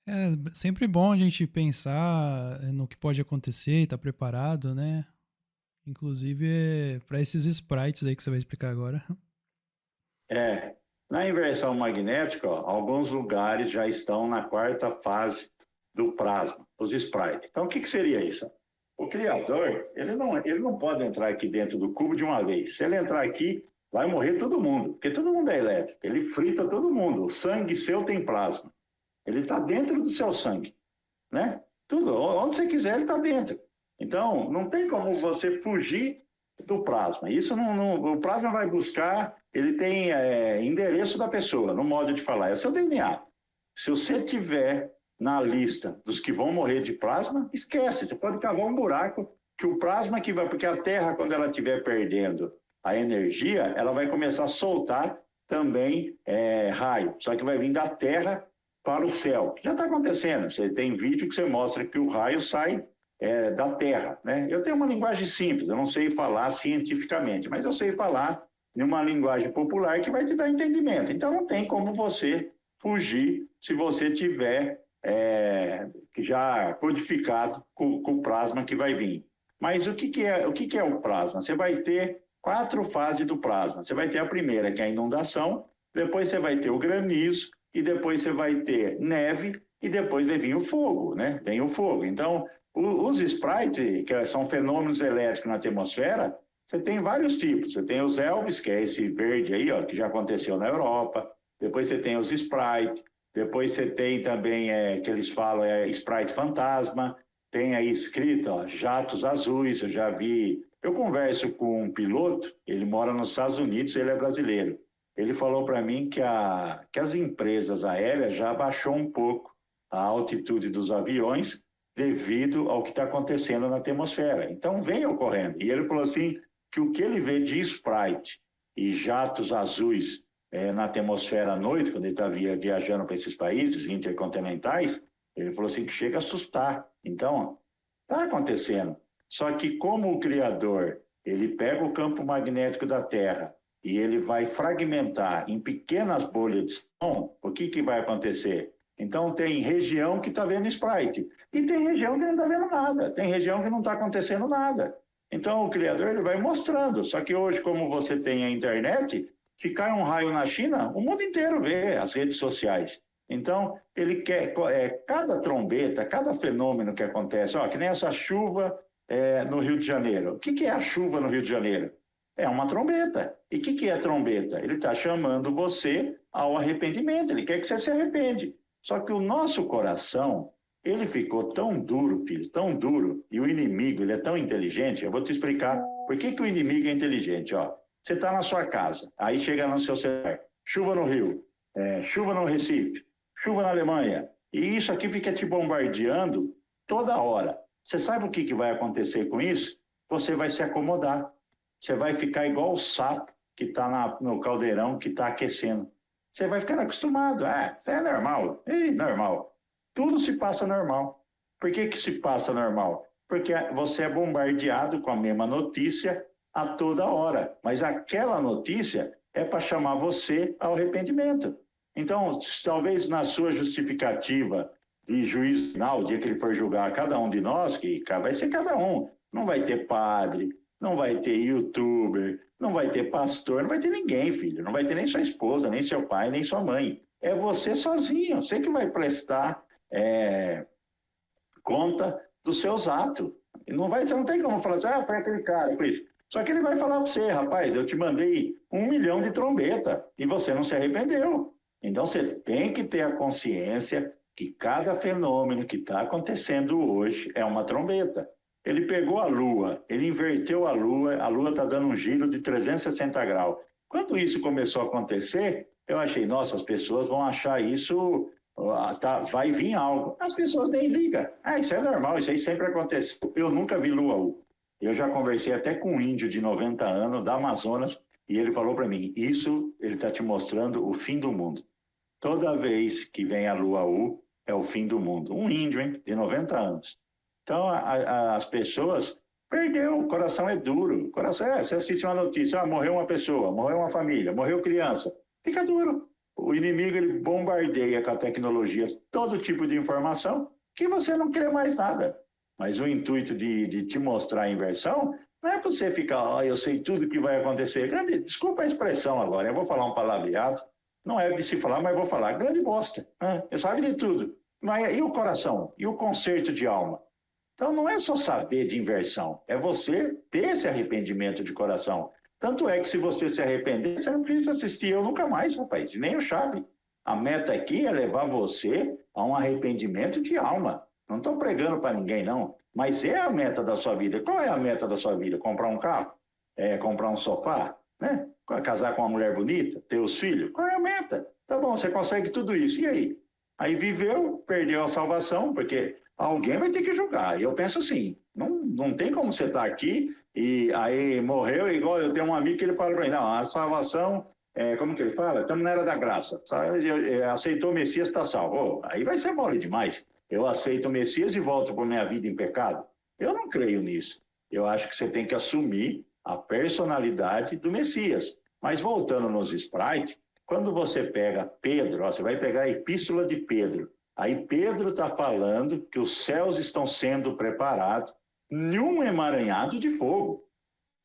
É sempre bom a gente pensar no que pode acontecer e estar preparado, né? Inclusive para esses sprites aí que você vai explicar agora. É, na inversão magnética, ó, alguns lugares já estão na quarta fase do plasma, os sprites. Então, o que seria isso? O criador, ele não pode entrar aqui dentro do cubo de uma vez. Se ele entrar aqui, vai morrer todo mundo, porque todo mundo é elétrico. Ele frita todo mundo. O sangue seu tem plasma. Ele está dentro do seu sangue, né? Tudo, onde você quiser, ele está dentro. Então, não tem como você fugir do plasma. Isso o plasma vai buscar, ele tem endereço da pessoa, no modo de falar, é o seu DNA. Se você tiver na lista dos que vão morrer de plasma, esquece, você pode cavar um buraco que o plasma que vai, porque a Terra, quando ela estiver perdendo a energia, ela vai começar a soltar também raio, só que vai vir da Terra para o céu. Já está acontecendo, você tem vídeo que você mostra que o raio sai da Terra. Né? Eu tenho uma linguagem simples, eu não sei falar cientificamente, mas eu sei falar em uma linguagem popular que vai te dar entendimento. Então não tem como você fugir se você tiver já codificado com o plasma que vai vir. Mas o que é o plasma? Você vai ter 4 fases do plasma. Você vai ter a primeira, que é a inundação, depois você vai ter o granizo, e depois você vai ter neve, e depois vai vir o fogo, né? Vem o fogo. Então, os sprites, que são fenômenos elétricos na atmosfera, você tem vários tipos. Você tem os Elvis, que é esse verde aí, ó, que já aconteceu na Europa. Depois você tem os Sprite. Depois você tem também, que eles falam, Sprite fantasma. Tem aí escrito, ó, jatos azuis. Eu já vi. Eu converso com um piloto, ele mora nos Estados Unidos, ele é brasileiro. Ele falou para mim que as empresas aéreas já abaixou um pouco a altitude dos aviões devido ao que está acontecendo na atmosfera. Então, vem ocorrendo. E ele falou assim que o que ele vê de Sprite e jatos azuis na atmosfera à noite, quando ele está viajando para esses países intercontinentais, ele falou assim que chega a assustar. Então, está acontecendo. Só que como o Criador, ele pega o campo magnético da Terra e ele vai fragmentar em pequenas bolhas de som, o que vai acontecer? Então, tem região que está vendo Sprite, e tem região que não está vendo nada, tem região que não está acontecendo nada. Então, o criador ele vai mostrando. Só que hoje, como você tem a internet, se cai um raio na China, o mundo inteiro vê as redes sociais. Então, ele quer, cada trombeta, cada fenômeno que acontece, ó, que nem essa chuva no Rio de Janeiro. O que é a chuva no Rio de Janeiro? É uma trombeta. E o que é trombeta? Ele está chamando você ao arrependimento, ele quer que você se arrepende. Só que o nosso coração, ele ficou tão duro, filho, tão duro, e o inimigo, ele é tão inteligente, eu vou te explicar por que o inimigo é inteligente. Ó. Você está na sua casa, aí chega no seu celular, chuva no Rio, chuva no Recife, chuva na Alemanha, e isso aqui fica te bombardeando toda hora. Você sabe o que vai acontecer com isso? Você vai se acomodar. Você vai ficar igual o sapo que está no caldeirão que está aquecendo. Você vai ficar acostumado. Isso é normal. Normal. Tudo se passa normal. Por que se passa normal? Porque você é bombardeado com a mesma notícia a toda hora. Mas aquela notícia é para chamar você ao arrependimento. Então, talvez na sua justificativa de juízo final, o dia que ele for julgar cada um de nós, que vai ser cada um. Não vai ter padre, não vai ter youtuber, não vai ter pastor, não vai ter ninguém, filho. Não vai ter nem sua esposa, nem seu pai, nem sua mãe. É você sozinho, você que vai prestar conta dos seus atos. E você não tem como falar assim, foi aquele cara, foi isso. Só que ele vai falar para você, rapaz, eu te mandei 1 milhão de trombeta e você não se arrependeu. Então você tem que ter a consciência que cada fenômeno que está acontecendo hoje é uma trombeta. Ele pegou a Lua, ele inverteu a Lua está dando um giro de 360 graus. Quando isso começou a acontecer, eu achei, nossa, as pessoas vão achar isso, vai vir algo. As pessoas nem ligam. Isso é normal, isso aí sempre aconteceu. Eu nunca vi Lua U. Eu já conversei até com um índio de 90 anos, da Amazonas, e ele falou para mim, isso ele está te mostrando o fim do mundo. Toda vez que vem a Lua U, é o fim do mundo. Um índio, hein, de 90 anos. Então, as pessoas perdeu, o coração é duro. O coração você assiste uma notícia, morreu uma pessoa, morreu uma família, morreu criança. Fica duro. O inimigo ele bombardeia com a tecnologia todo tipo de informação que você não quer mais nada. Mas o intuito de te mostrar a inversão não é para você ficar, eu sei tudo que vai acontecer. Desculpa a expressão agora, eu vou falar um palavreado. Não é de se falar, mas vou falar. Grande bosta. Você sabe de tudo. E o coração? E o conserto de alma? Então não é só saber de inversão, é você ter esse arrependimento de coração. Tanto é que se você se arrepender, você não precisa assistir eu nunca mais, rapaz, nem o Chave. A meta aqui é levar você a um arrependimento de alma. Não estou pregando para ninguém, não. Mas é a meta da sua vida. Qual é a meta da sua vida? Comprar um carro? Comprar um sofá? Né? Casar com uma mulher bonita? Ter os filhos? Qual é a meta? Tá bom, você consegue tudo isso. E aí? Aí viveu, perdeu a salvação, porque alguém vai ter que julgar. E eu penso assim, não tem como você estar aqui e aí morreu, igual eu tenho um amigo que ele fala para mim, não, a salvação, como que ele fala? Estamos na era da graça. Aceitou o Messias, está salvo. Aí vai ser mole demais. Eu aceito o Messias e volto para minha vida em pecado. Eu não creio nisso. Eu acho que você tem que assumir a personalidade do Messias. Mas voltando nos sprites, quando você pega Pedro, você vai pegar a epístola de Pedro. Aí Pedro está falando que os céus estão sendo preparados num emaranhado de fogo.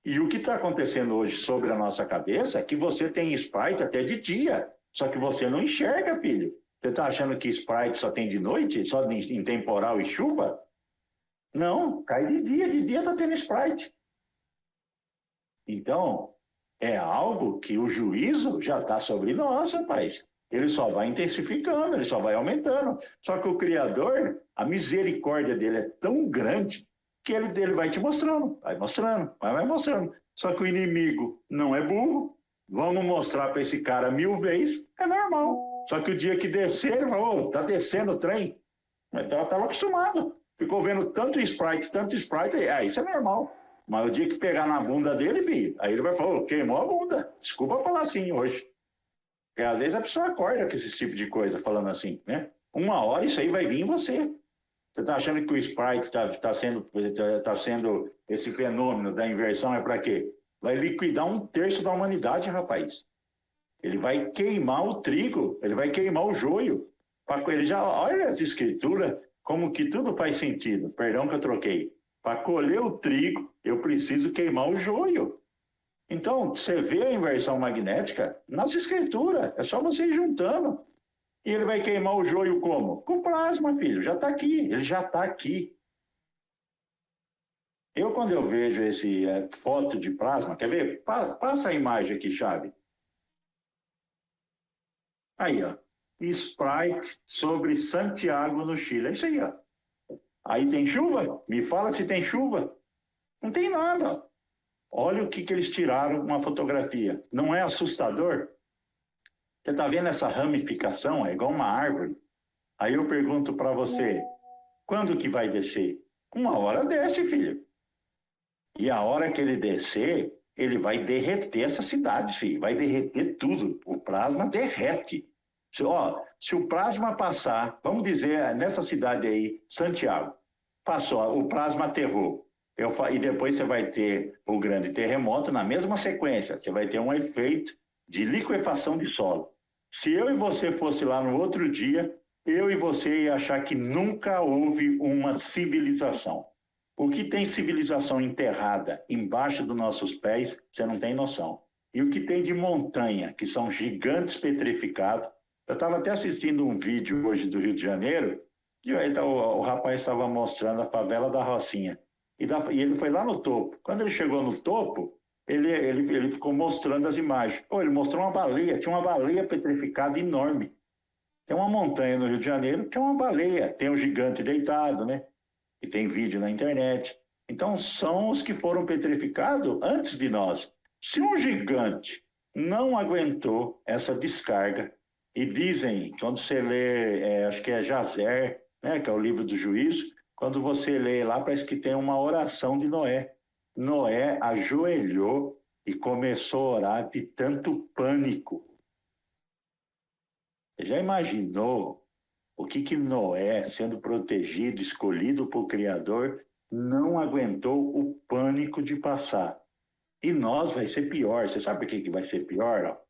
E o que está acontecendo hoje sobre a nossa cabeça é que você tem sprite até de dia, só que você não enxerga, filho. Você está achando que sprite só tem de noite, só em temporal e chuva? Não, cai de dia está tendo sprite. Então, é algo que o juízo já está sobre nós, rapaz. Ele só vai intensificando, ele só vai aumentando. Só que o Criador, a misericórdia dele é tão grande que ele vai te mostrando, vai mostrando. Só que o inimigo não é burro. Vamos mostrar para esse cara 1000 vezes, é normal. Só que o dia que descer, ele fala, tá descendo o trem. Então, eu estava acostumado. Ficou vendo tanto sprite, isso é normal. Mas o dia que pegar na bunda dele, filho, aí ele vai falar, queimou a bunda. Desculpa falar assim hoje. Porque às vezes a pessoa acorda com esse tipo de coisa, falando assim, né? Uma hora isso aí vai vir em você. Você está achando que o Sprite está sendo esse fenômeno da inversão é para quê? Vai liquidar 1/3 da humanidade, rapaz. Ele vai queimar o trigo, ele vai queimar o joio. Ele já olha as escrituras, como que tudo faz sentido. Perdão que eu troquei. Para colher o trigo, eu preciso queimar o joio. Então, você vê a inversão magnética nas escrituras, é só você ir juntando. E ele vai queimar o joio como? Com plasma, filho, já está aqui, ele já está aqui. Quando eu vejo esse foto de plasma, quer ver? Passa a imagem aqui, Chave. Aí, ó, Sprite sobre Santiago, no Chile, é isso aí, ó. Aí tem chuva? Me fala se tem chuva. Não tem nada. Olha o que eles tiraram, uma fotografia. Não é assustador? Você está vendo essa ramificação? É igual uma árvore. Aí eu pergunto para você, quando que vai descer? Uma hora desce, filho. E a hora que ele descer, ele vai derreter essa cidade, filho. Vai derreter tudo. O plasma derrete. Se o plasma passar, vamos dizer, nessa cidade aí, Santiago, passou, o plasma aterrou. E depois você vai ter o grande terremoto na mesma sequência. Você vai ter um efeito de liquefação de solo. Se eu e você fosse lá no outro dia, eu e você ia achar que nunca houve uma civilização. O que tem civilização enterrada embaixo dos nossos pés, você não tem noção. E o que tem de montanha, que são gigantes petrificados. Eu estava até assistindo um vídeo hoje do Rio de Janeiro, e o rapaz estava mostrando a favela da Rocinha. E ele foi lá no topo. Quando ele chegou no topo, ele ficou mostrando as imagens. Ele mostrou uma baleia, tinha uma baleia petrificada enorme. Tem uma montanha no Rio de Janeiro que é uma baleia, tem um gigante deitado, né? E tem vídeo na internet. Então, são os que foram petrificados antes de nós. Se um gigante não aguentou essa descarga, e dizem, quando você lê, acho que é Jazer, né, que é o livro do juízo, quando você lê lá, parece que tem uma oração de Noé. Noé ajoelhou e começou a orar de tanto pânico. Você já imaginou o que Noé, sendo protegido, escolhido por Criador, não aguentou o pânico de passar? E nós vai ser pior. Você sabe por que vai ser pior? Ó?